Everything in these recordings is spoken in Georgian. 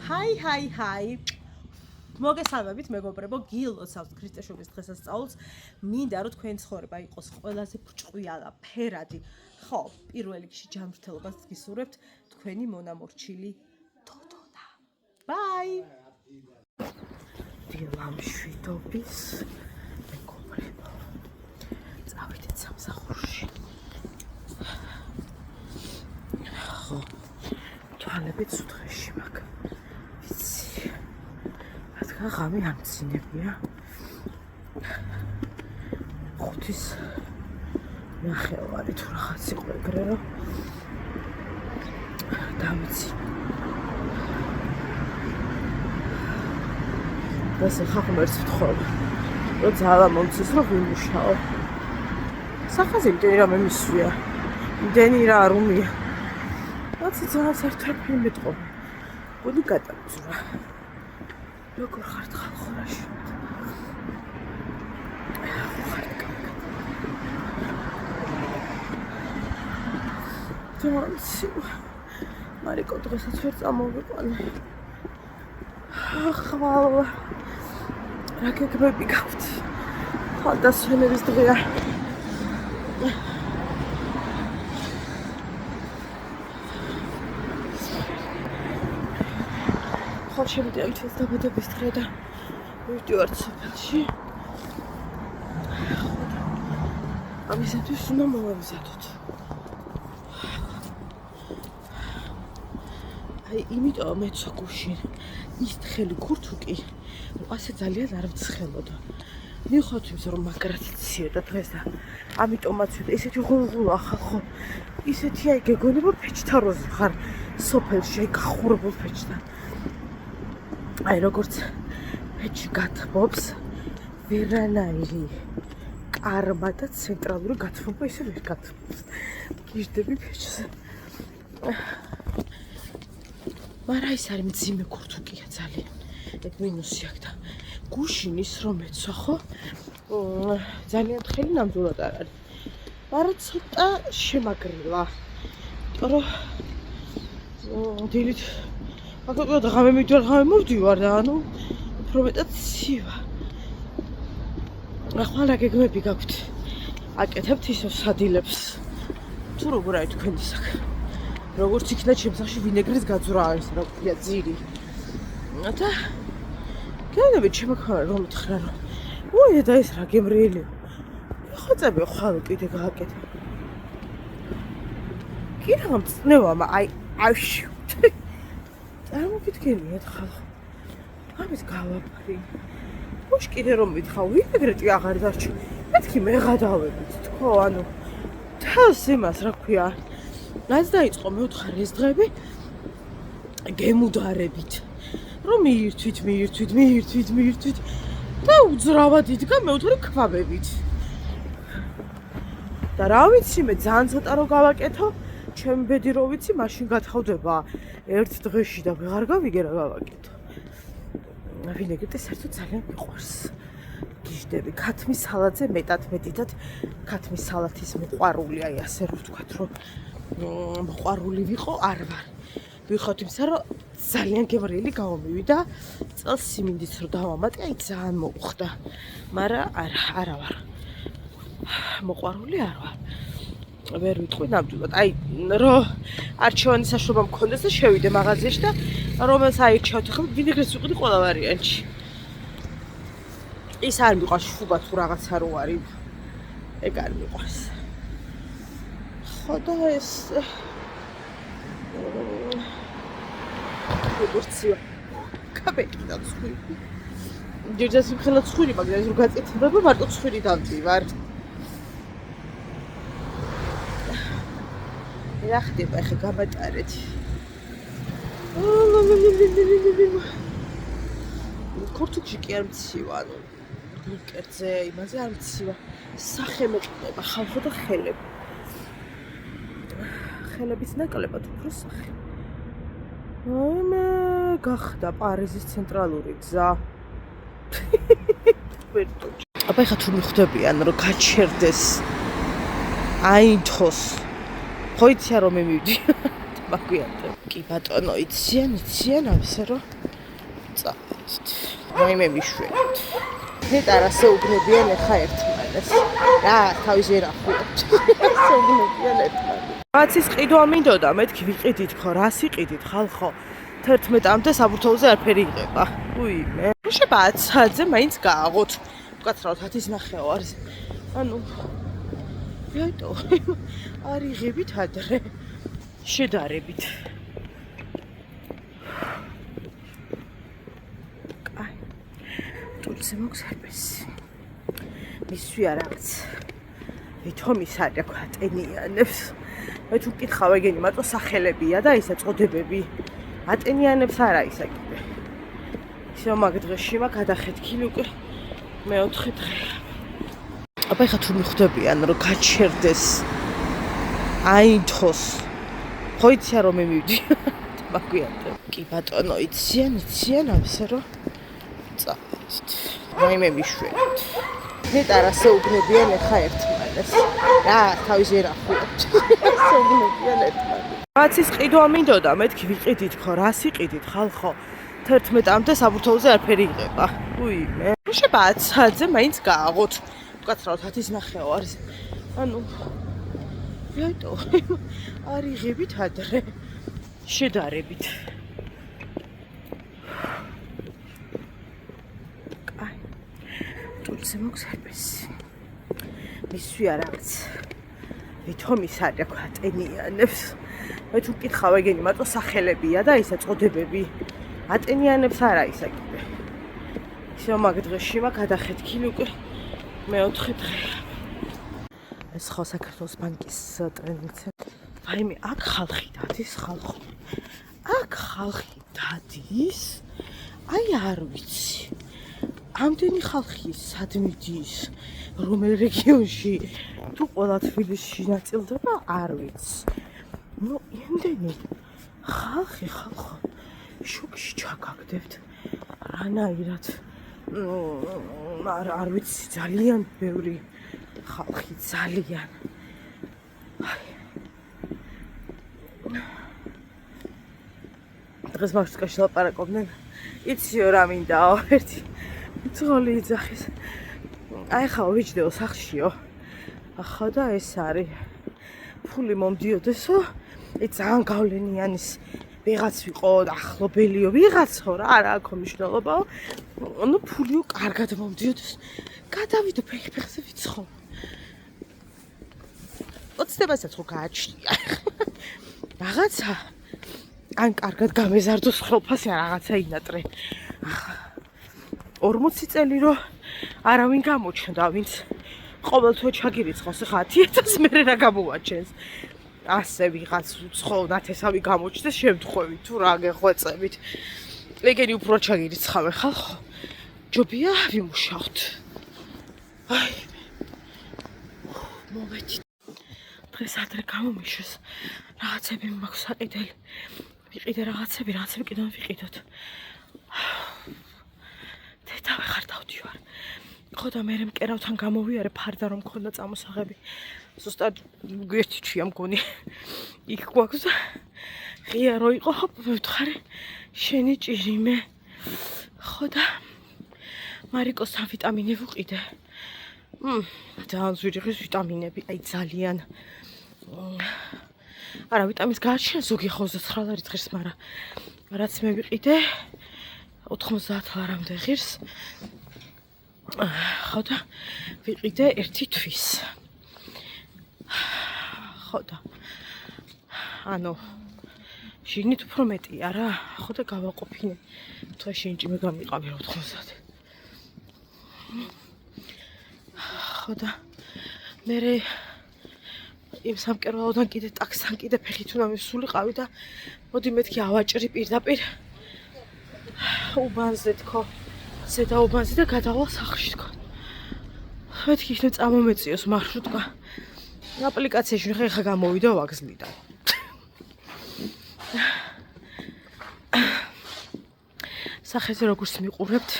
Hi. მოგესალმებით მეგობრებო, გილოცავთ ქრისტეშობის დღესასწაულს. მინდა რომ თქვენი ცხოვრება იყოს ყველაზე ბრჭყვიალა, ფერადი. ხო, პირველ რიგში ჯანმრთელობას გისურვებთ თქვენი მონამორჩილი დოდონა. Bye. დილამშვიდობის მეგობრებო. წავიდეთ სამსახურში. ხო, თვალებით სუთხეში მაქვს. ღამი ამცინებია 5-ის 9 თუ რაღაც იყო ეგრე რომ დავიცი ეს ხახმერს ვთხოვ რომ ძალა მომცეს რომ ვიმუშაო სახაზი იმდენი რამე მისვია იმდენი რა რუმია რაც ძალა საერთოდ მეტყო გული გადავწურა როგორ ხართ ხალხურაში? მარიკო დღესაც ვერ წამოვიყვანე. ხვალ. რა გეკბები გავთ? ხალდასვენების დღეა. შემიძლია ითქვას დაბადების დღე და ვივდივართ სოფელში. ამისათვის უნდა მოვამზადოთ. იმიტომ მეცო გუშინ ის თხელი ქურთუკი ასე ძალიან არ მცხელოდა. მიხოთ იმის რომ მაგრათი ციოდა დღეს და ამიტომაც ესეთი ღუნღულა ხალხო. ისეთი აი გეგონება ფეჩთაროზე ხარ სოფელში აი გახურებულ ფეჩთან. აი როგორც ფეჩი გათბობს ვერანაირი კარმა და ცენტრალური გათბობა ისე ვერ გათბობს გიждები ფეჩზე მაგრამ ის არის მძიმე ქურთუკია ძალიან ეგ მინუსი აქვს და გუშინ ის რომ ეცვა ხო ძალიან თხელი ნამდვილად არ არის მაგრამ ცოტა შემაგრილა იმიტომ რომ დილით აკეთებ და ღამე მოვდივარ და ანუ უფრო მეტად ცივა. ახლა რა გეგმები გაქვთ? აკეთებთ ისევ სადილებს. თუ როგორ არის თქვენი საქმე? როგორც იქნა ჩემს სახში ვინეგრის გაძვრა არის, რა ქვია, ძირი. და გენები შემოხარა რომ მითხრა რომ უი და ეს რა გემრიელი. ხოწები ხვალ კიდე გააკეთე. კი რა მწნევა, აი წარმოგიდგენიათ ხალხო. ამის გავაფრი. მოშ კიდე რომ მითხავ, ვინეგრეტი აღარ დარჩი. მეთქი მე გადავებით, თქო, ანუ თავს იმას რა ქვია. რაც დაიწყო მეუთხარეს დღეები გემუდარებით. რომ მიირთვით და უძრავად იდგა მეუთხარი ქვაბებით. და რა ვიცი მე ძალიან ცოტა რო გავაკეთო ჩემი ბედი რო ვიცი, მაშინ გათავდება ერთ დღეში და ვეღარ გავიგე რა გავაკეთო. ვინეგრეტი საერთოდ ძალიან მიყვარს. გიждები ქათმის სალატზე მეტად ქათმის სალათის მოყვარული, აი ასე რომ ვთქვათ, რომ მოყვარული ვიყო, არ ვარ. ვიხოთ იმისა, რომ ძალიან გემრიელი გამომივიდა. წელს სიმინდიც რო დავამატე, აი ძალიან მოუხდა. მაგრამ არა ვარ. მოყვარული არ ვარ. ვერ ვიტყვი ნამდვილად. აი რომ არჩევანის საშუალება მქონდეს და შევიდე მაღაზიაში და რომელს აირჩევთ ახლა ვინეგრეტს ვიყიდი ყველა ვარიანტში. ის არ მიყვარს შუბა თუ რაღაცა რო არის. ეგ არ მიყვარს. ხო და ეს როგორცია. კაპეტი და ცხვირი. ჯერჯერობით მხოლოდ ცხვირი, მაგრამ ეს რო გაწეთდება მარტო ცხვირი დავწივარ. რა ხდება ახლა გამატარეთ. ქურთუკში კი არ მცივა, ანუ გლიკერზე იმაზე არ მცივა. სახე მეყდება ხალხო და ხელები. ხელების ნაკლებად უფრო სახე. მე გახდა პარიზის ცენტრალური გზა. აბა ხა თუ მიხვდებიან რომ გაჩერდეს აინთოს ხო იცია რომ მე მივდი მაგვიანდა კი ბატონო იციან ამისა რომ წავედით. რაიმე მიშვენით. ნეტა რა შეუგნებიან ახლა ერთმანეს. რა თავის ვერ ახულებთ. შეუგნებიან ერთმანეს. რაცის ყიდვა მინდოდა, მეთქი ვიყიდით ხო, რა სიყიდით ხალხო? 11-მდე საბურთალოზე არაფერი იღება. უიმე. შეიძლება 10-ზე მაინც გააღოთ. მკაცრავად 10:09 ანუ რატო? არ იღებით ადრე. შედარებით. აი. თულზე მოგზარდეს. მისვი რაღაც. ვითომ ის არ აქვს ატენიანებს. მე თუ მკითხავ ეგენი მარტო სახელებია და ისა წოდებები. ატენიანებს არა ისა კიდე. ისე მაგ დღეში მაგ გადახეთქილი უკვე მეოთხე დღეა. აბა ეხა თუ მიხვდებიან რომ გაჩერდეს აინთოს ხო იციან რომ მე მივიდი მაგვიანდა კი ბატონო იციან ამისა რომ წავედით რაიმე მიშვენით ნეტა რა შეუგნებიან ახლა ერთმანეს რა თავის ვერ ახულებთ შეუგნებიან ერთმანეს რაცის ყიდვა მინდოდა მეთქი ვიყიდით ხო რა სიყიდით ხალხო 11-მდე საბურთალოზე არაფერი იღება უიმე შეიძლება 10-ზე მაინც გააღოთ მკაცრავად 10:09 ანუ რატო? არ იღებით ადრე. შედარებით. აი. თულზე მოგზარდეს. მისვი რაღაც. ვითომ ის არ აქვს ატენიანებს. მე თუ მკითხავ ეგენი მარტო სახელებია და ისა წოდებები. ატენიანებს არა ისა კიდე. ისე მაგ დღეში მაგ გადახეთქილი უკვე მეოთხე დღეა. ეს ხო საქართველოს ბანკის ტრენინგზე. ვაიმე, აქ ხალხი დადის ხალხო. აქ ხალხი დადის. აი არ ვიცი. ამდენი ხალხი სად მიდის? რომელ რეგიონში? თუ ყველა თბილისში ნაწილდება, არ ვიცი. ნუ იმდენი ხალხი ხალხო. შოკში ჩაგაგდებთ. რანაირად? არ ვიცი, ძალიან ბევრი ხალხი ძალიან. დღეს მარშრუტკაში ლაპარაკობდნენ. იციო რა მინდაო, ერთი ძღოლი იძახის. აი ხაო ვიჯდეო სახლშიო. ახლა და ეს არის ფული მომდიოდესო. აი ძალიან გავლენიანის ვიღაც ვიყო, ახლობელიო, ვიღაცო რა არა აქ მნიშვნელობაო. ანუ ფულიო კარგად მომდიოდეს. გადავიდო ფეხზე ვიცხოვ. ოცნებასაც ხო გააჩნია. რაღაცა ან კარგად გამეზარდოს ხელფასი რაღაცა ინატრე. 40 წელი რომ არავინ გამოჩნდა, ვინც ყოველთვე ჩაგირიცხავს, ხა 1000 მერე რა გამოვაჩენს. ასე ვიღაც უცხო ნათესავი გამოჩნდეს შემთხვევით თუ რა გეხვეწებით. ეგენი უფრო ჩაგირიცხავენ ხალხო. ჯობია ვიმუშავთ. აი მომეჩი დღეს ადრე გამომიშოს რაღაცები მაქვს საყიდელი ვიყიდე რაღაცები კიდევ ვიყიდოთ დედა ვეხარ დავდივარ ხო და მე მკერავთან გამოვიარე ფარდა რომ მქონდა წამოსაღები ზუსტად ერთი ჩია მგონი იქ გვაქვს და ღია რო იყო ვთხარი შენი ჭირიმე ხო და მარიკოსთან ვიტამინი ვუყიდე ძალიან ზვირი ღირს ვიტამინები აი ძალიან არა ვიტამინს გააჩნია ზოგი 29 ლარი ღირს მაგრამ რაც მე ვიყიდე 90 ლარამდე ღირს ხო და ვიყიდე ერთი თვის ხო და ანუ შიგნით უფრო მეტია რა ხო და გავაყოფინე თუ შინჭი მე გამიყავი 90 ხო და მე იმ სამკერვალოდან კიდე ტაქსთან კიდე ფეხით უნდა მივსულიყავი და მოდი მეთქი ავაჭრი პირდაპირ უბანზე თქო ზედა უბანზე და გადავალ სახლში თქო მეთქი იქნებ წამომეწიოს მარშრუტკა აპლიკაციაში ხეხა გამოვიდა ვაგზლიდან სახეზე როგორც მიყურებთ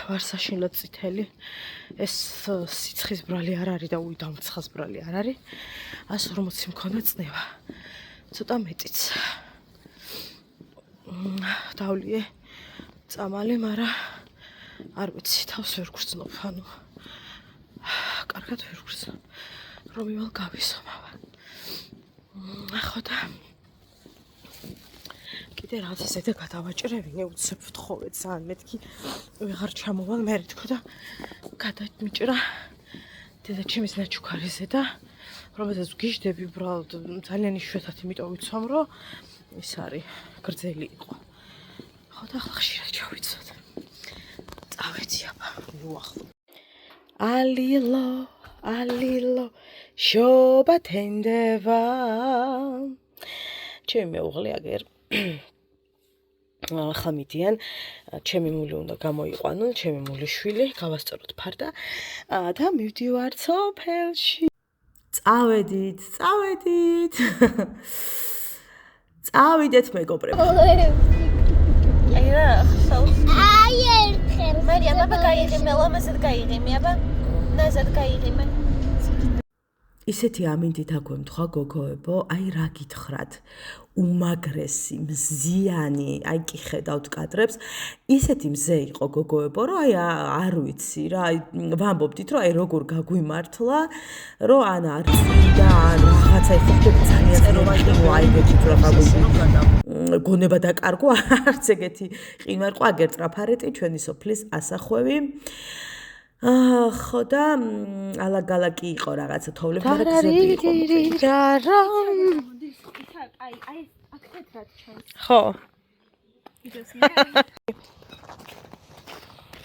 ვარსაშინლად წითელი ეს სიცხის ბრალი არ არის და დამცხას ბრალი არ არის 140 მქონდა წნევა ცოტა მეტიც დავლიე წამალი, მაგრამ არ ვიცი, თავს ვერ გრძნობ, ანუ კარგად ვერ გრძნობ. რომ იმალ გავისხმავ. ახო და კიდე რაღაც ესეთი გადავაჭრევინე, უცებ ვთხოვე ძალიან მეთქი ვეღარ ჩამოვალ მე თქო და გადამიჭრა დედაჩემის ნაჩუქარიზე და რომელსაც ვგიჟდები უბრალოდ ძალიან იშვიათად იმიტომ ვიცვამ რომ ის არის გრძელი იყო. ხო და ახლა ხშირად ჩავიცოთ. წავედი აბა, უახლო. ალილო შობა თენდება. ჩემი მეუღლე აგერ ახლა მიდიან, ჩემი მული უნდა გამოიყვანონ, ჩემი მულიშვილი, გავასწოროთ ფარდა და მივდივარ სოფელში. წავედით. წავიდეთ მეგობრებო. აი რა, ხსოვს. აი ერთხელ. მარიამ, აბა გაიღიმე, ლამაზად გაიღიმე, აბა. ნაზად გაიღიმე. ისეთი ამინდით აგვემთხვა გოგოებო, აი რა გითხრათ, უმაგრესი, მზიანი, აი კი ხედავთ კადრებს, ისეთი მზე იყო გოგოებო, რომ აი არ ვიცი რა, აი ვამბობდით, რომ აი როგორ გაგვიმართლა, რომ ან არ წიდა, ან რაღაცა იხდები ძალიან წეროვანი, აი ეგეთი რა გაგვიმართლა. გონება დაკარგვა, არც ეგეთი ყინვარყვა, აგერ ტრაფარეტი, ჩვენი სოფლის ასახვევი. ხო და ალაგ-ალაკი იყო რაღაცა თოვლებთან და გზები იყო. აი, აქ თეთრად ჩანს. ხო.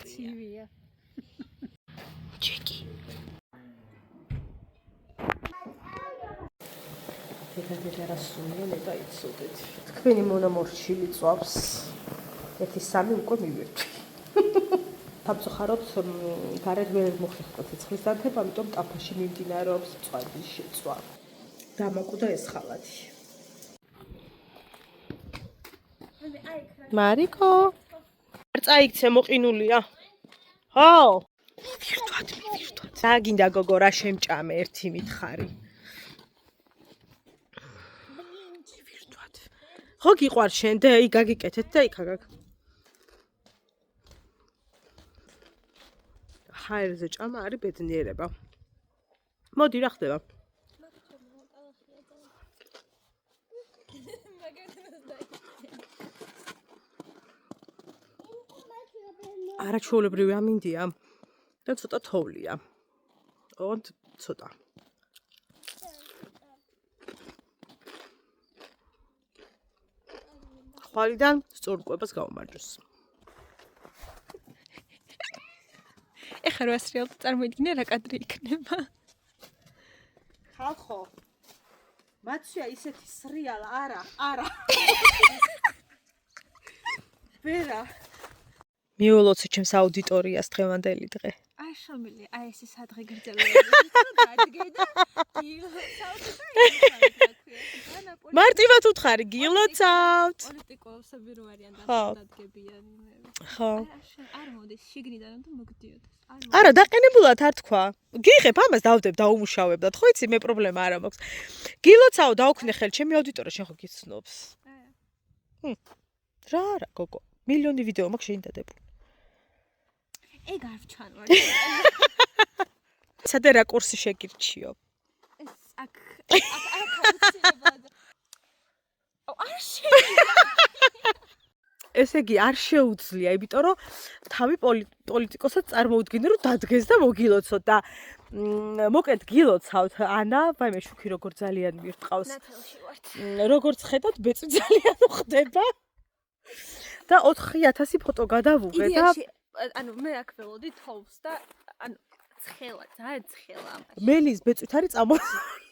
ცივია. ჯეკი. თეთრ რასუნია ნეტა იცოდეთ. თქვენი მონამორჩილი წვავს. 1-3 უკვე მივირთვი. სამწუხაროდ გარეთ ვერ მოხერხდა ცეცხლის დანთება, ამიტომ ტაფაში მიმდინარეობს მწვადის შეწვა. დამაკვდა ეს ხალათი. მარიკო. არ წაიქცე მოყინულია. ხო. მივირთვათ. რა გინდა გოგო რა შემჭამე ერთი მითხარი. მივირთვათ. ხო გიყვარ შენ და იქ გაგიკეთეთ და იქ აგაგ. ჰაერზე ჭამა არის ბედნიერება. მოდი რა ხდება? არაჩვეულებრივი ამინდია და ცოტა თოვლია. ოღონდ ცოტა. ხვალიდან სწორკვებას გავმარჯოს. ეხლა რა სრიალს წარმოიდგინე რა კადრი იქნება. ხალხო. მაცია ისეთი სრიალა, არა. ვერა. მიულოცე ჩემს აუდიტორიას დღევანდელი დღე. აი შომილი, აი ეს სადღე გრძელდება. დადგე და გილოცავთ და მარტივად უთხარი, გილოცავთ. პოლიტიკოსები რო არიან და დადგებიან. ხო. არ მოდის შიგნიდან და მოგდიოდეს. არა, დაყენებულად არ თქვა. გიღებ ამას დავდებ დაუმუშავებლად. ხო იცი, მე პრობლემა არა მაქვს. გილოცავ დავქნე ხელ ჩემი აუდიტორია შენ ხო გიცნობს. რა არა, გოგო. მილიონი ვიდეო მაქვს შენ დადებული. ეგ არ ვჩანვარ. სადა რა კურსი შეგირჩიო? ეს აქ აუცილებლად. არ შეიძლება. ესე იგი არ შეუძლია, იმიტომ რომ თავი პოლიტიკოსაც წარმოუდგინე რომ დადგეს და მოგილოცოთ და მოკლედ გილოცავთ ანა, ვაიმე შუქი როგორ ძალიან მირტყავს. ნათელში ვართ. როგორც ხედავთ, ბეწვი ძალიან უხდება. და 4000 ფოტო გადავუღე და ანუ მე აქ ველოდი თოვს და ანუ ცხელა, ძალიან ცხელა ამაში. მელის ბეწვით არის წამოსული.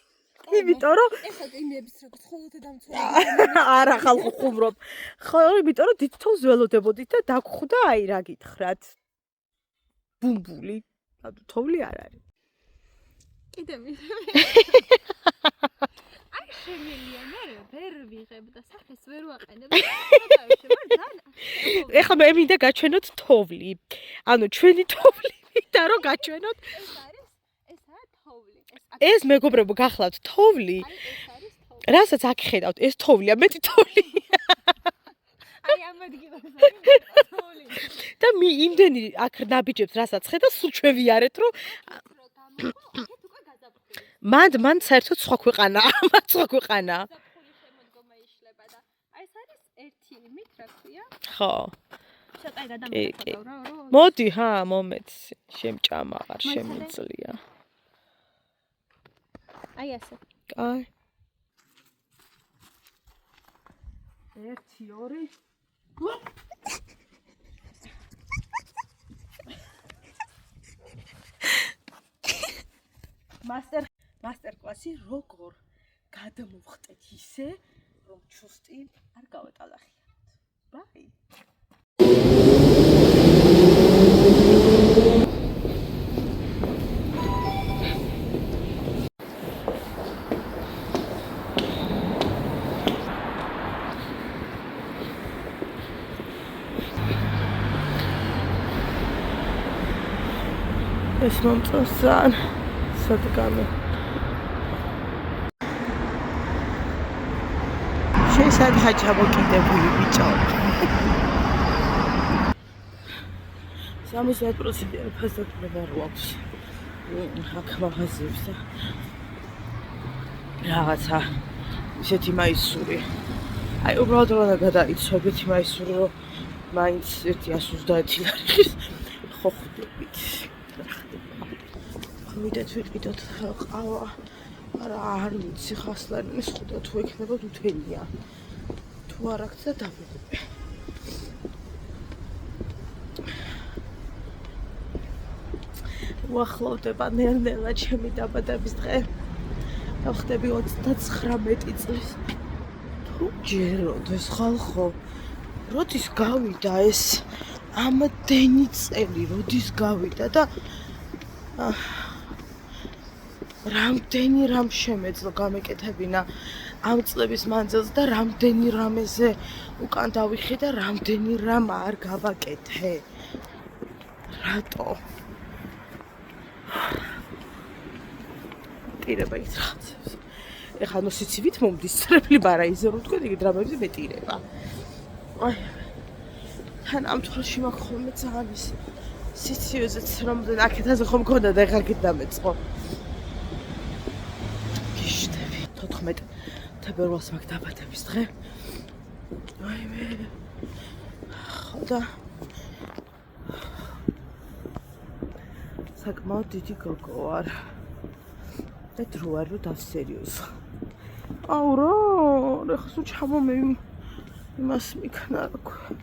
იმიტომ რომ ეხლა იმების როგორც ხოლმე დამცველი. არა ხალხო ხუმრობ. ხო, იმიტომ რომ დიდ თოვს ველოდებოდით და დაგხვდა აი რა გითხრათ. ბუმბული. ანუ თოვლი არ არის. კიდე მე. აი შემილია, მე ვერ ვიღებ და სახეს ვერ ვაყენებ. ეხლა მე მინდა გაჩვენოთ თოვლი. ანუ ჩვენი თოვლი მინდა რომ გაჩვენოთ. ეს მეგობრებო გახლავთ თოვლი. რასაც აქ ხედავთ, ეს თოვლია, მეტი თოვლი. აი ამ ადგილას არის თოვლი. და იმდენი აქ ნაბიჯებს რასაც ხედავ, სულ ჩვევიარეთ, რომ აქეთ უკვე გაზაფხული. მან საერთოდ სხვა ქვეყანაა, მათ სხვა ქვეყანაა. გაზაფხული შემოდგომა იშლება და აი ეს არის ერთი იმით, რა ქვია? ხო. ცოტა გადამეცადავ რა, რომ მოდი, მომეც, შემჭამა აღარ შემიძლია. აი ასე. კაი. 1 2 მასტერ კლასი როგორ გადმოვხტეთ ისე, რომ ჩუსტი არ გავატალახიათ. ბაი. ეს მომწონს ძალიან სადგამი. შეიძლება ჩამოკიდებული ბიჭო. 70% ფასდაკლება რო აქვს. აქ მაღაზიებს და რაღაცა ისეთი მაისური. აი უბრალოდ რა გადაიცვა ეგეთი მაისური, რომ მაინც 130 ლარი. ხო ხვდებით. მიდეთ ვიყიდოთ ყავა. არა არ ვიცი ხასლანის ხუდა თუ ექნება თუთენია. თუ არ აქვს და დავიღებ. უახლოვდება ნელ-ნელა ჩემი დაბადების დღე. დავხდები 39 წლის. თუ ჯეროდეს ხალხო, როდის გავიდა ეს ამდენი წელი, როდის გავიდა და რამდენი რამ შემეძლო გამეკეთებინა ამ წლების მანძილზე და რამდენი რამეზე უკან დავიხე და რამდენი რამ არ გავაკეთე. რატო? ტირება ის რაღაცებს. ეხლა ნუ სიცივით მომდის წრეფლი ბარაიზე რომ თქვენ იგი დრამებზე მეტირება. აი თან ამ თვალში მაქვს ხოლმე ძალიან ის სიცივეზეც რომ აქეთაზე ხომ მქონდა და ეხლა აქეთ დამეწყო. 14 თებერვალს მაქვს დაბადების დღე. აი მე ხოდა საკმაოდ დიდი გოგო ვარ. და დრო არ რო დავსერიოზო. აუ რა, ეხლა სულ ჩამომე იმას მიქნა რა ქვია.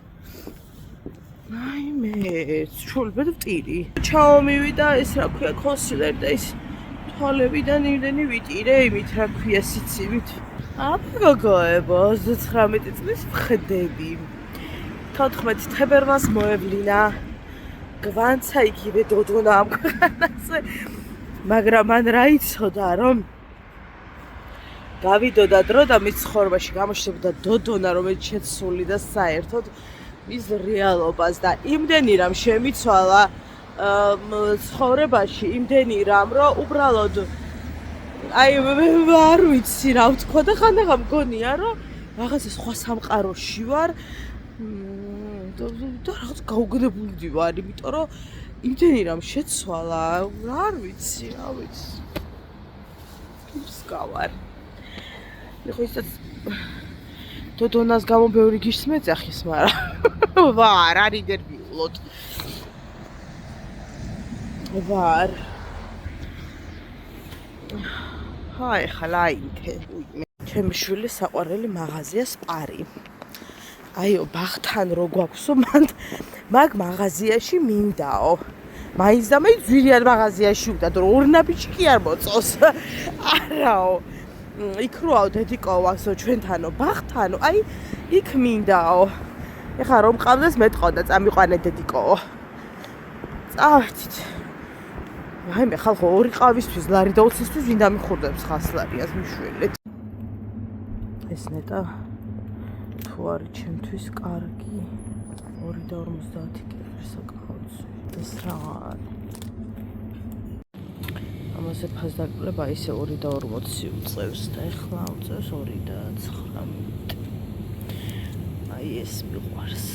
აი მე ჩულბედ ვტირი. ჩამომივიდა ეს რა ქვია კონსილერი და ის თვალებიდან იმდენი ვიტირე იმით რა ქვია სიცივით. აბა გოგოებო 39 წლის ვხდები. 14 თებერვალს მოევლინა. გვანცა იგივე დოდონა ამ ქვეყანაზე. მაგრამ მან რა იცოდა რომ გავიდოდა დრო და მის ცხოვრებაში გამოჩნდებოდა დოდონა რომელიც შეცვლი და საერთოდ მის რეალობას და იმდენი რამ შემიცვალა ცხოვრებაში იმდენი რამ რომ უბრალოდ აი არ ვიცი რა ვთქვა და ხანდახან მგონია რომ რაღაცა სხვა სამყაროში ვარ და რაღაც გაუგნებული ვარ იმიტომ რომ იმდენი რამ შეცვალა არ ვიცი რა ვიცი ისკავარ ეხლა ისაც დოდონას გამო ბევრი გიშს მეძახის მაგრამ ვარ არ ინტერვიულოთ ვარ ჰაი ხალაიქე ჩემი შვილი საყვარელი მაღაზია სპარი აიო ბახთან რო გვაქვსო მაგ მაღაზიაში მინდაო მაინც და მე ძვირიან მაღაზიაში ვდად რომ ორნაბიჯი კი არ მოწოს არაო იქ როაო დედიკო ვასო ჩვენთანო ბახთანო აი იქ მინდაო ეხლა რომ ყავდეს მეტყოდა წამიყვანე დედიკო წავედით აი მე ხალხო ორი ყავისთვის ლარი და 20-ისთვის ვინ დამიხურდებს ხასლარიას მიშველეთ ეს ნეტა თუ არის ჩემთვის კარგი 2.50 კილოს საკაუც ეს რა ამაზე ფასდაკლება ისე 2.40 უწევს და ეხლა უწევს 2.19 აი ეს მიყვარს.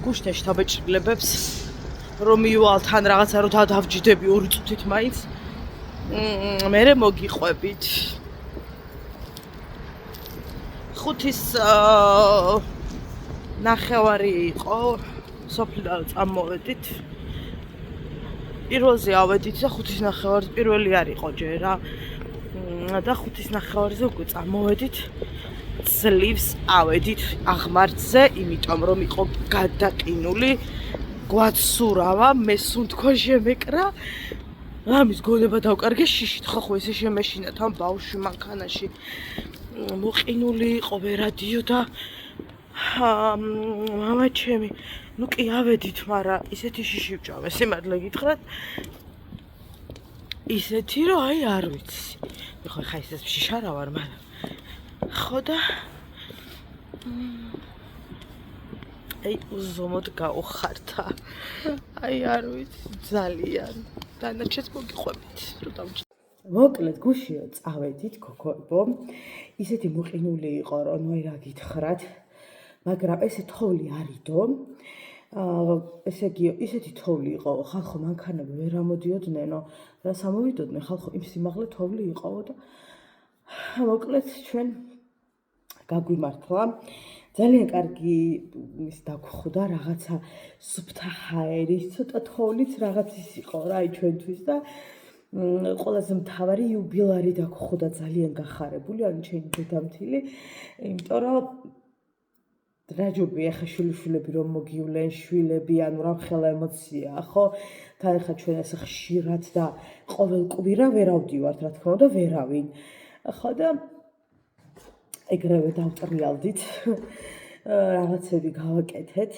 გუშინაში თავეჭრილებებს რომ მივალთან რაღაცა რომ დავჯიდები 2 წუთით მაინც მერე მოგიყვებით 5-ის 9:30 იყო სოფლიდან წამოვედით პირველზე ავედით და 5-ის 9:30 პირველი არ იყო ჯერ რა და 5-ის 9:30-ზე უკვე წამოვედით ძლივს ავედით აღმართზე იმიტომ რომ იყო გადაყინული გვაცურავა მე სუნთქვა შემეკრა ამის გონება დავკარგე შიშით ხო ესე შემეშინა თან ბავშვი მანქანაში მოყინული იყო ვერადიო და მამა ჩემი ნუ კი ავედით მაგრამ ისეთი შიში ვჭამე სიმართლე გითხრათ ისეთი რომ აი არ ვიცი ხო ხა ისეს შიშა რა ვარ მაგრამ ხო და აი უზომოდ გავხართა აი არ ვიცი ძალიან დანარჩენს მოგიყვებით რომ დავჭი მოკლედ გუშიო წავედით ქოქოებო ისეთი მოყინული იყო რომ ნუ რა გითხრათ მაგრამ ესე თოვლი არიდო ესე იგი ისეთი თოვლი იყო ხალხო მანქანები ვერ ამოდიოდნენ რა სამოვიდოდნენ ხალხო იმ სიმაღლე თოვლი იყავო და მოკლედ ჩვენ გაგვიმართლა ძალიან კარგი ის დაგხვდა რაღაცა სუფთა ჰაერი ცოტა თოვლიც რაღაც ის იყო რა აი ჩვენთვის და ყველაზე მთავარი იუბილარი დაგხვდა ძალიან გახარებული ან ჩემი დედამთილი იმიტომ რომ რაჯობი ახლა შვილიშვილები რომ მოგივლენ შვილები ანუ რამხელა ემოციაა ხო თან ახლა ჩვენ ასე ხშირად და ყოველ კვირა ვერ ავდივართ რა თქმა უნდა ვერავინ ხო და ეგრევე დავტრიალდით რაღაცები გავაკეთეთ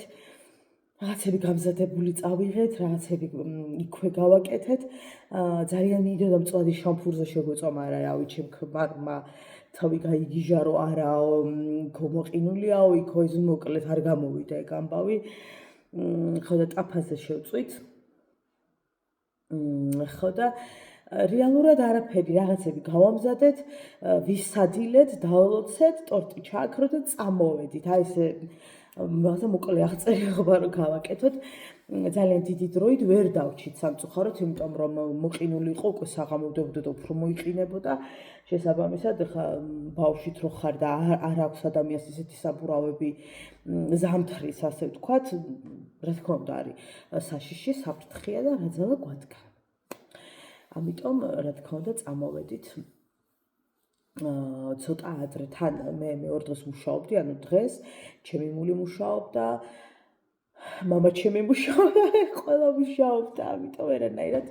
რაღაცები გამზადებული წავიღეთ რაღაცები იქვე გავაკეთეთ ძალიან მინდოდა მწვადი შამფურზე შეგვეწვა მაგრამ რავი ჩემ ქმარმა თავი გაიგიჟა რომ არაო გამოყინულიაო იქო ის მოკლედ არ გამოვიდა ეგ ამბავი ხო და ტაფაზე შევწვით ხო და რეალურად არაფერი რაღაცები გავამზადეთ ვისადილეთ დაოლოცეთ ტორტი ჩააქროთ და წამოვედით აი ესე რაღაცა მოკლე აღწერი ხობა რომ გავაკეთოთ ძალიან დიდი დროით ვერ დავჭით სამწუხაროდ იმიტომ რომ მოყინული იყო უკვე საღამოვდებოდა და უფრო მოიყინებოდა შესაბამისად ხა ბავშვით რო ხარ და არ აქვს ადამიანს ისეთი საბურავები ზამთრის ასე ვთქვათ რა თქმა უნდა არის საშიში საფრთხეა და რაძალა გვადგა ამიტომ რა თქმა უნდა წამოვედით ცოტა ადრე თან მე ორ დღეს მუშაობდი ანუ დღეს ჩემი მული მუშაობდა მამა ჩემი მუშაობდა ყველა მუშაობდა ამიტომ ვერანაირად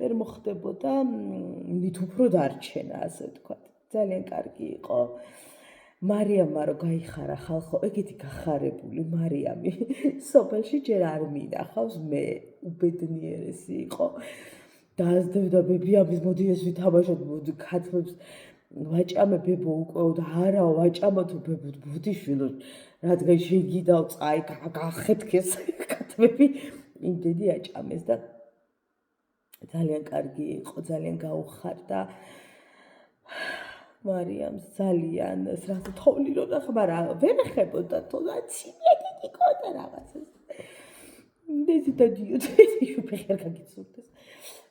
ვერ მოხდებოდა მით უფრო დარჩენა ასე ვთქვათ ძალიან კარგი იყო მარიამმა რო გაიხარა ხალხო ეგეთი გახარებული მარიამი სოფელში ჯერ არ მინახავს მე უბედნიერესი იყო დაასდევდა ბებიამის მოდი ეს ვითამაშოთ ქათმებს ვაჭამე ბებო უკვე და არაო ვაჭამათო ბებო ბუდიშვილო რადგან შეგიდავ წაი გახეთქეს ქათმები იმდენი აჭამეს და ძალიან კარგი იყო ძალიან გაუხარდა მარიამს ძალიან რაღაცა თოვლი რო ნახა მაგრამ ვერ ეხებოდა თოლა ცინიერი იყო და რაღაცა დეცი და დიოთი შუპეხერ გაგიცურდეს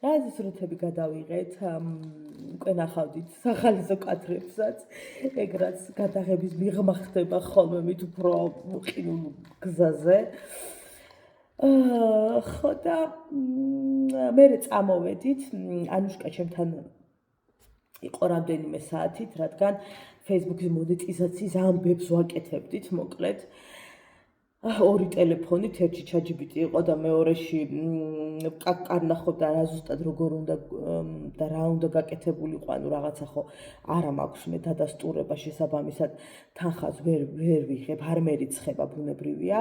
რა ზრუთები გადავიღეთ უკვე ნახავდით სახალისო კადრებსაც ეგ რაც გადაღების მიღმა ხდება ხოლმე მით უფრო მოყინულ გზაზე ხო და მე წამოვედით ანუშკა ჩემთან იყო რამდენიმე საათით რადგან Facebook-ის მონეტიზაციის ამბებს ვაკეთებდით მოკლედ ორი ტელეფონით ერთი ChatGPT იყო და მეორეში კარნახობდა რა ზუსტად როგორ უნდა და რა უნდა გაკეთებულიყო ანუ რაღაცა ხო არა მაქვს მე დადასტურება შესაბამისად თანხას ვერ ვიღებ არ მერიცხება ბუნებრივია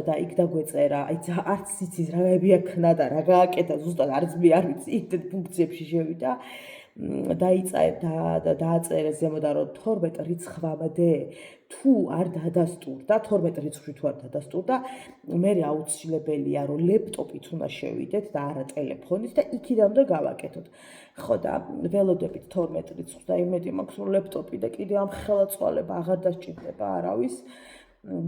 და იქ დაგვეწერა აი არც იცის რა გაებია ქნა და რა გააკეთა ზუსტად არც მე არ ვიცი იქ ფუნქციებში შევიდა დააწერეს ზემოდან რომ 12 რიცხვამდე თუ არ დადასტურდა 12 რიცხვი თუ არ დადასტურდა მე აუცილებელია რომ ლეპტოპით უნდა შევიდეთ და არა ტელეფონით და იქიდან უნდა გავაკეთოთ. ხო და ველოდებით 12 რიცხვს და იმედი მაქვს რომ ლეპტოპი და კიდე ამ ხელაწვალება აღარ დასჭირდება არავის.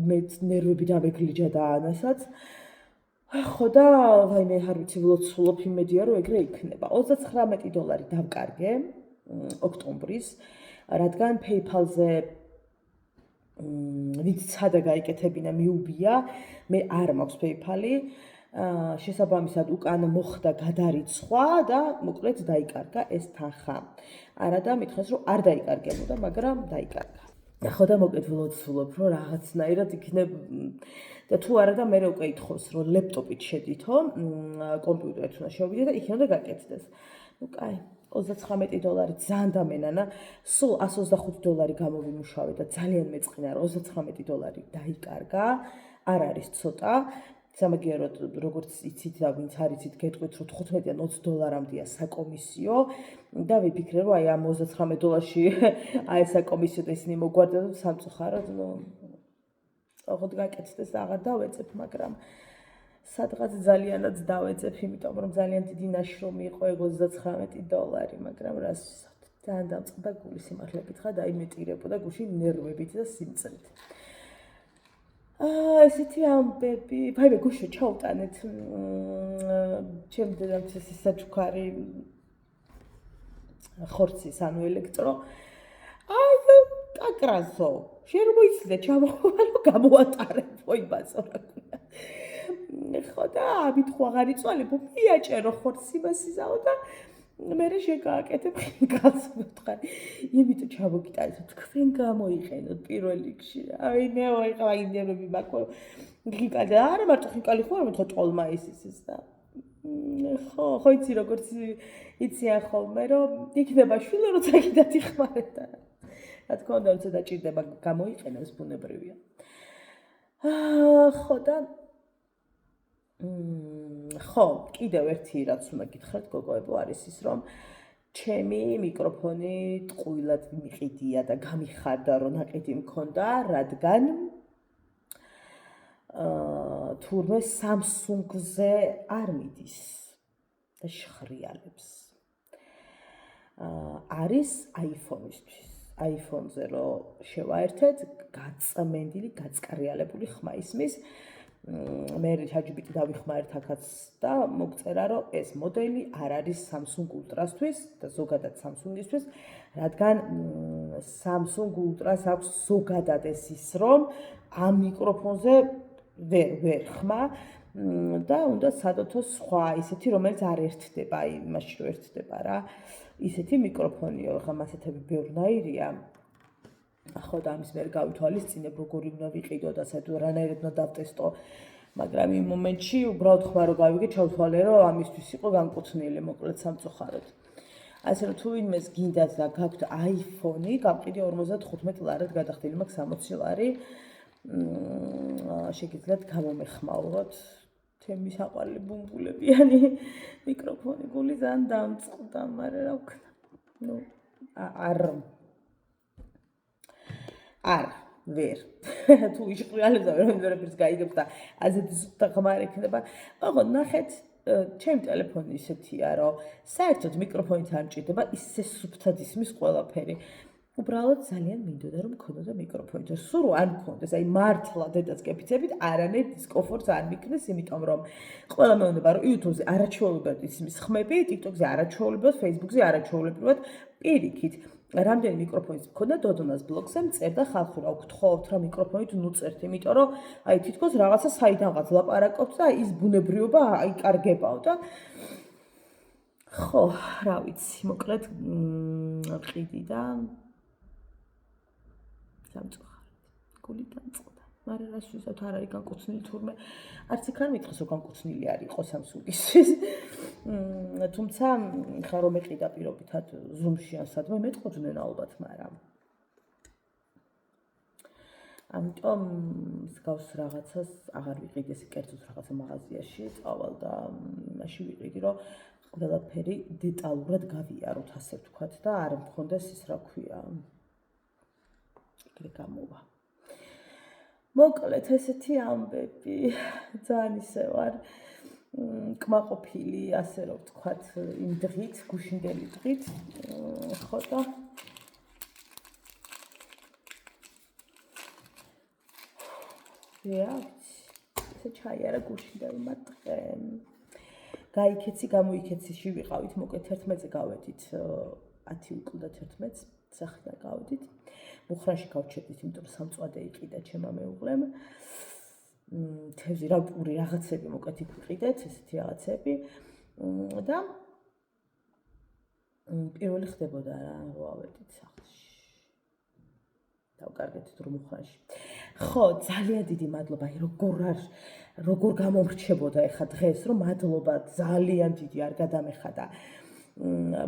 მე ნერვები დამეგლიჯა და ანასაც. ხო და ვაიმე არ ვიცი ვლოცულობ იმედია რომ ეგრე იქნება. $39 დავკარგე ოქტომბრის, რადგან PayPal-ზე ვინც ცადა გაიკეთებინა მიუბია, მე არ მაქვს PayPal-ი. შესაბამისად უკან მოხდა გადარიცხვა და მოკლედ დაიკარგა ეს თანხა. არა და მითხეს რომ არ დაიკარგებოდა, მაგრამ დაიკარგა. ხო და მოკლედ ვლოცულობ რომ რაღაცნაირად იქნებ და თუ არა და მე უკვე ითხოვს რომ ლეპტოპით შედითო, კომპიუტერით უნდა შევიდე და იქიდან უნდა გაკეთდეს. ნუ კაი, $39 ძალიან დამენანა, სულ $125 გამოვიმუშავე და ძალიან მეწყინა რომ $39 დაიკარგა, არ არის ცოტა. სამაგიეროდ როგორც იცით და ვინც არ იცით, გეტყვით რომ $15-დან $20-მდეა საკომისიო და ვიფიქრე რომ აი ამ $39-ში აი საკომისიო და ისინი მოგვარდათ სამწუხაროდ, ნუ ოღონდ გაკეთდეს და აღარ დავეწებ, მაგრამ სადღაც ძალიანაც დავეწებ, იმიტომ რომ ძალიან დიდი ნაშრომი იყო ეგ $39, მაგრამ რას ძალიან დამწყდა გული სიმართლე გითხრა და იმეტირებოდა გულში ნერვებით და სიმწრით. ესეთი ამბები, ვაიმე გუშინ ჩაუტანეთ ჩემი დედამისის საჩუქარი ხორცის, ანუ ელექტრო. აი კაკრასო, შენ რომ მოიცდე ჩამოვალო გამოატარებო იმასო რა ქვია. ხო და ამით ხო აღარ იწვალებო, მიაჭერო ხორცი მასიზაო და მე შეგააკეთებ ხინკალს მოთხარ. იმიტომ ჩამოგიტანეთ, თქვენ გამოიყენოთ პირველ რიგში. აი მე ვაიყავ ინდერები მაქვს. ხინკალი არა მარტო ხინკალი ხო არა მეთქო ტყოლმა ის და ხო იცი როგორც იციან ხოლმე რომ იქნება შვილო როცა კიდათ იხმარეთ და რა თქმა უნდა როცა დაჭირდება გამოიყენოს ბუნებრივია. ხო და ხო, კიდევ ერთი რაც უნდა გითხრათ გოგოებო არის ის რომ ჩემი მიკროფონი ტყუილად მიყიდია და გამიხარდა რომ ნაყიდი მქონდა, რადგან თურმე Samsung-ზე არ მიდის და შხრიალებს. არის iPhone-ისთვის. iPhone-ზე რომ შევაერთეთ, გაწმენდილი, გაწკრიალებული ხმა ისმის. მე ChatGPT დავიხმარეთ აქაც და მოგწერა რომ ეს მოდელი არ არის Samsung Ultra-სთვის და ზოგადად Samsung-ისთვის, რადგან Samsung Ultra-ს აქვს ზოგადად ეს ის რომ ამ მიკროფონზე ვერ ხმა და უნდა სადოთო სხვა ისეთი რომელიც არ ერთდება, აი იმაში რომ ერთდება რა. ისეთი მიკროფონიო, ხა მასეთები ბევრნაირია. ხო და ამის მერ გავითვალისწინებ როგორი უნდა ვიყიდო და საერთოდ რანაირად უნდა დავტესტო, მაგრამ იმ მომენტში უბრალოდ ხმა რომ გავიგე, ჩავთვალე რომ ამისთვის იყო განკუთვნილი, მოკლედ სამწუხაროდ. ასე რომ თუ ვინმეს გინდათ და გაქვთ iPhone-ი, გამყიდე 55 ლარად გადახდილი მაქვს 60 ლარი. შეგიძლიათ გამომეხმაუროთ ჩემი საყვარელი ბუმბულებიანი მიკროფონი, გული ძალიან დამწყდა, მაგრამ რა ვქნა. ნუ არ ვერ თუ იშყრიალებს და ვერაფერს გაიგებს და ასეთი სუფთა ხმა არ ექნება. ოღონდ ნახეთ, ჩემი ტელეფონი ისეთია, რომ საერთოდ მიკროფონით არ მჭირდება, ისე სუფთად ისმის ყველაფერი. უბრალოდ ძალიან მინდოდა რომ მქონოდა მიკროფონი. სულ არ მქონდეს, აი მართლა დედას კეფიცებით არანაირ დისკომფორტს არ მიქნეს, იმიტომ რომ ყველა მეუბნება რომ YouTube-ზე არაჩვეულებრივად ისმის ხმები, TikTok-ზე არაჩვეულებრივად, Facebook-ზე არაჩვეულებრივად, პირიქით. რამდენი მიკროფონიც მქონდა დოდონას ბლოგზე მწერდა ხალხი რა გთხოვთ რა მიკროფონით ნუ წერთ, იმიტომ რომ აი თითქოს რაღაცა საიდანღაც ლაპარაკობთ და ის ბუნებრიობა აი კარგებაო და ხო, რა ვიცი, მოკლედ ყიდი და სამწუხაროდ გული დამწყდა. მაგრამ რას ვიზავთ, არ არის განკუთვნილი თურმე. არც იქ არ მითხეს რომ განკუთვნილი არ იყოს Samsung-ისთვის. თუმცა ხა რომ ეყიდა პირობითად Zoom-ში ან სადმე მეტყოდნენ ალბათ, მაგრამ ამიტომ მსგავს რაღაცას აღარ ვიყიდი, ესე კერძოდ რაღაცა მაღაზიაში წავალ და მაშინ ვიყიდი რომ ყველაფერი დეტალურად გავიაროთ, ასე ვთქვათ და არ მქონდეს ის, რა ქვია, ეგრე გამოვა. მოკლედ ესეთი ამბები, ძალიან ისე ვარ კმაყოფილი, ასე რომ ვთქვათ, იმ დღით, გუშინდელი დღით, ხო და ესე ჩაიარა გუშინდელი მატყე. გაიქეცი, გამოიქეციში ვიყავით, მოკლედ 11-ზე გავედით, 10 უკლდა 11-ს, სახლიდან გავედით. მუხრანში გავჩერდით, იმიტომ რომ სამწვადე იყიდა ჩემმა მეუღლემ. თევზი რა პური რაღაცები მოკლედ იქ ვიყიდეთ, ესეთი რაღაცები. და პირველი ხდებოდა რა, რო ავედით სახლში. დავკარგეთ დრო მუხრანში. ხო, ძალიან დიდი მადლობა, როგორ გამომრჩებოდა ეხა დღეს, რომ მადლობა ძალიან დიდი არ გადამეხადა.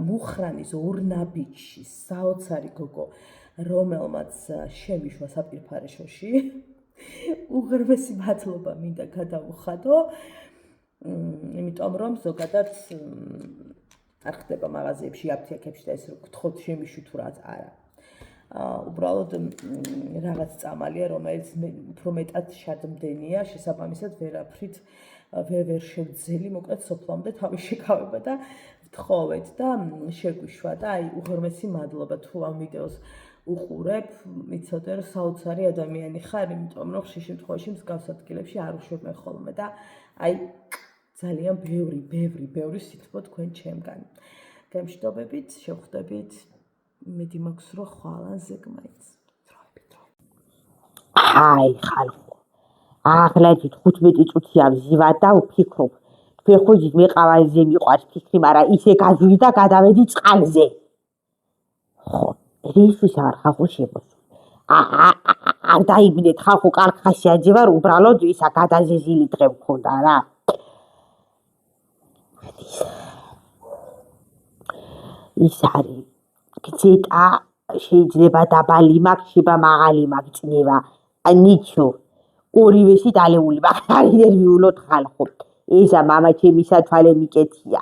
მუხრანის ორნაბიჯში საოცარი გოგო, რომელმაც შემიშვა საპირფარეშოში. უღრმესი მადლობა მინდა გადავუხადო. იმიტომ რომ ზოგადად არ ხდება მაღაზიებში, აფთიაქებში და ეს რო გთხოვთ შემიშვი თუ რაც არა. უბრალოდ რაღაც წამალია, რომელიც უფრო მეტად შადმდენია, შესაბამისად ვერაფრით ვერ შევძელი, მოკლედ სოფლამდე თავი შეკავება და ვთხოვეთ და შეგვიშვა და აი უღრმესი მადლობა თუ ამ ვიდეოს უყურებ, მიცოდე რომ საოცარი ადამიანი ხარ, იმიტომ რომ ხშირ შემთხვევაში მსგავს ადგილებში არ უშვებენ ხოლმე და აი ძალიან ბევრი სიტყვა თქვენ ჩემგან. გემშვიდობებით, შევხვდებით. მედი მაქვს რომ ხვალანზე გმაიც. აი ხალხო. ახლა 15 წუთია ვზივარ და ვფიქრობ. თქვენ ხო მეყავარზე მიყვარს ფიქრი, მაგრამ ისე გაძვი და გადავედი წყალზე. ხო, რისთვის არ ხალხო შემოს. არ დაიბნეთ ხალხო, კალხაში აჯევარ, უბრალოდ ისა გადაზეზილი დღე მქონდა რა. ის არის გზეტა შეიძლება დაბალი მაქვს, შეიძლება მაღალი მაქვს წნევა. ნიჩო, ორივეში დალეული მაქვს, არ ინერვიულოთ ხალხო. ესა მამა ჩემისა თვალე მიკეთია.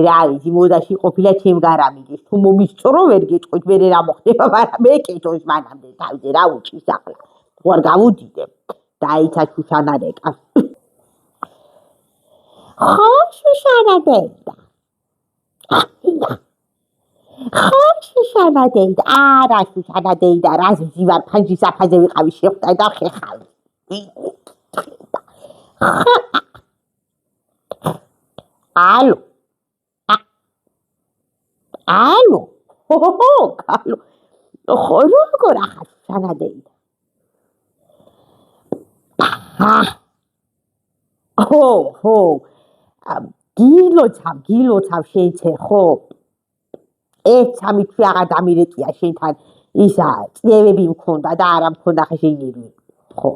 რა არის, მოდაში ყოფილა ჩემ გარამიდეს. თუ მომისწრო ვერ გეტყვით, მე რა მოხდება, მაგრამ მე კეთოს მანამდე თავზე რა უჭის ახლა. ვარ გავუდიდე. დაიცა შუშანადეკა. ხო, შუშანადეკა. ხო, შუშანადეიდა, არა შუშანადეიდა, რას ვზივარ, ფანჯის აფაზე ვიყავი შეხვდა და ხეხავი. ალო. ალო. კალო. ხო, როგორ ახლა შუშანადეიდა. ხო. გილოცავ შეიცე, ხო. სამი თვე აღარ დამირეკია შენთან ისა წნევები მქონდა და არა მქონდა ხე შეიძლება. ხო.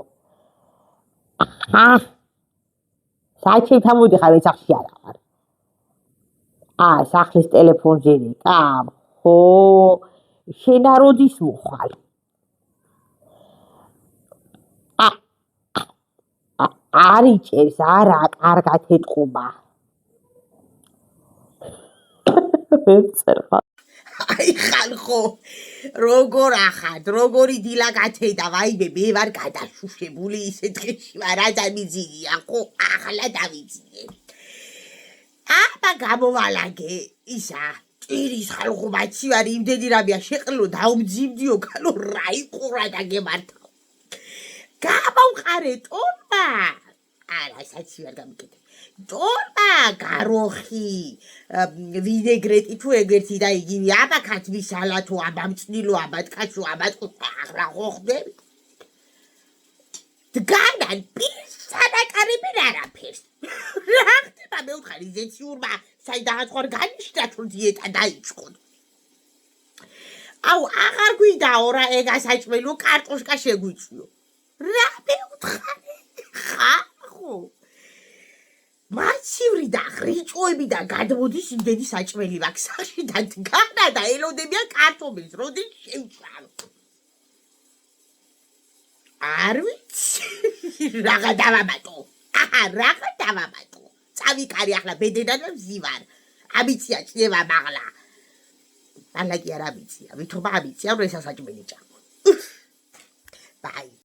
საით შენთან მოდიხარ ეცახში არა ხარ. სახლის ტელეფონზე ნიკა. ხო. შენ როდის მოხვალ? არიჭერს, არა, კარგად ეთყობა. აი ხალხო, როგორ ახად, როგორი დილა გათედა, ვაიმე, მე ვარ გადაშუშებული ისე დღეში ვარ, ადამიძინია, ხო, ახლა დავიძინე. აბა გამოვალაგე, ისა, ჭირის ხალხო, მაჩი ვარ, იმდენი რამეა შეყლო, დაუმძიმდიო, კალო, რა იყურა და გემართავ. გამოვყარე ტორმა. არა, საჩი ვარ გამიკეთე. ტორმა, გაროხი, ვინეგრეტი თუ ეგერთი და იგივე, აბა ქათმის სალათო, აბა მწნილო, აბა ткаჩო, აბა ახლა ხო ხდები. დგანან პირსა დაკარებენ არაფერს. რა ხდება მეუთხარი ზეციურმა, საიდანაც ხარ განიშნა თუ დიეტა დაიწყო. აუ, აღარ გვიდაო რა ეგ ასაჭმელო კარტოშკა შეგვიწვიო. რა მეუთხარი? ხახო. მარცივრი და ხრიჭოები და გადმოდის იმდენი საჭმელი მაქვს სახში და დგანა და ელოდებიან კარტოფილს, როდის შევჭრალო. არ ვიცი, რაღა დავამატო. რაღაცა დავამატო. წავიკარი ახლა ბედენად ვზივარ. ამიცია ჭიება მაღლა. ალაკი არ ამიცია, ვითომ ამიცია, რომ ესა საჭმელი ჭამო. ბაი.